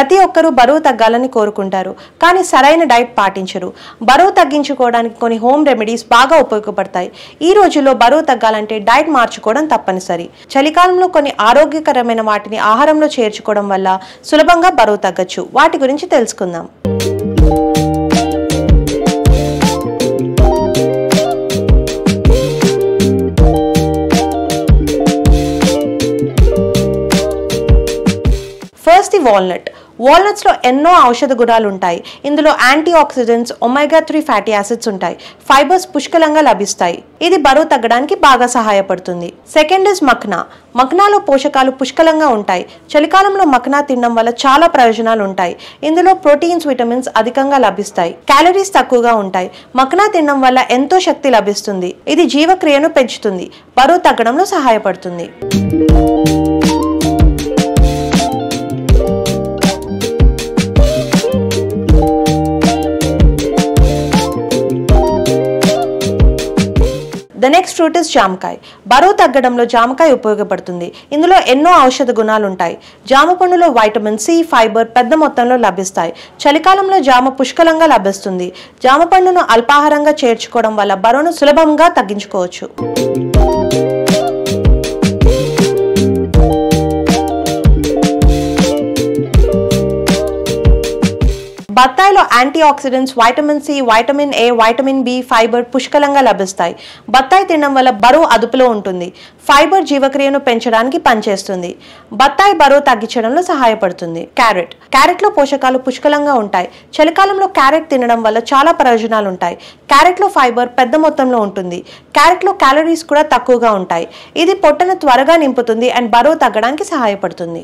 ప్రతి ఒక్కరూ బరువు తగ్గాలని కోరుకుంటారు, కానీ సరైన డైట్ పాటించరు. బరువు తగ్గించుకోవడానికి కొన్ని హోమ్ రెమెడీస్ బాగా ఉపయోగపడతాయి. ఈ రోజుల్లో బరువు తగ్గాలంటే డైట్ మార్చుకోవడం తప్పనిసరి. చలికాలంలో కొన్ని ఆరోగ్యకరమైన వాటిని ఆహారంలో చేర్చుకోవడం వల్ల సులభంగా బరువు తగ్గచ్చు. వాటి గురించి తెలుసుకుందాం. First the walnut. వాల్నట్స్ లో ఎన్నో ఔషధ గుణాలు ఉంటాయి. ఇందులో antioxidants, omega 3 fatty acids ఉంటాయి. ఫైబర్స్ పుష్కలంగా లభిస్తాయి. ఇది బరువు తగ్గడానికి బాగా సహాయపడుతుంది. Second is మఖ్నా. మఖ్నాలో పోషకాలు పుష్కలంగా ఉంటాయి. చలికాలంలో మఖ్నా తినడం వల్ల చాలా ప్రయోజనాలు ఉంటాయి. ఇందులో ప్రోటీన్స్, విటమిన్స్ అధికంగా లభిస్తాయి. క్యాలరీస్ తక్కువగా ఉంటాయి. మఖ్నా తినడం వల్ల ఎంతో శక్తి లభిస్తుంది. ఇది జీవక్రియను పెంచుతుంది, బరువు తగ్గడంలో సహాయపడుతుంది. ద నెక్స్ట్ ఫ్రూట్ ఇస్ జామకాయ. బరువు తగ్గడంలో జామకాయ ఉపయోగపడుతుంది. ఇందులో ఎన్నో ఔషధ గుణాలు ఉంటాయి. జామ పండులో వైటమిన్ సి, ఫైబర్ పెద్ద మొత్తంలో లభిస్తాయి. చలికాలంలో జామ పుష్కలంగా లభిస్తుంది. జామ పండును అల్పాహారంగా చేర్చుకోవడం వల్ల బరువును సులభంగా తగ్గించుకోవచ్చు. బత్తాయిలో antioxidants, vitamin C, vitamin A, vitamin B, fibre పుష్కలంగా లభిస్తాయి. బత్తాయి తినడం వల్ల బరువు అదుపులో ఉంటుంది. ఫైబర్ జీవక్రియను పెంచడానికి పనిచేస్తుంది. బత్తాయి బరువు తగ్గించడంలో సహాయపడుతుంది. క్యారెట్. క్యారెట్ లో పోషకాలు పుష్కలంగా ఉంటాయి. చలికాలంలో క్యారెట్ తినడం వల్ల చాలా ప్రయోజనాలు ఉంటాయి. క్యారెట్ లో ఫైబర్ పెద్ద మొత్తంలో ఉంటుంది. క్యారెట్ లో క్యాలరీస్ కూడా తక్కువగా ఉంటాయి. ఇది పొట్టను త్వరగా నింపుతుంది అండ్ బరువు తగ్గడానికి సహాయపడుతుంది.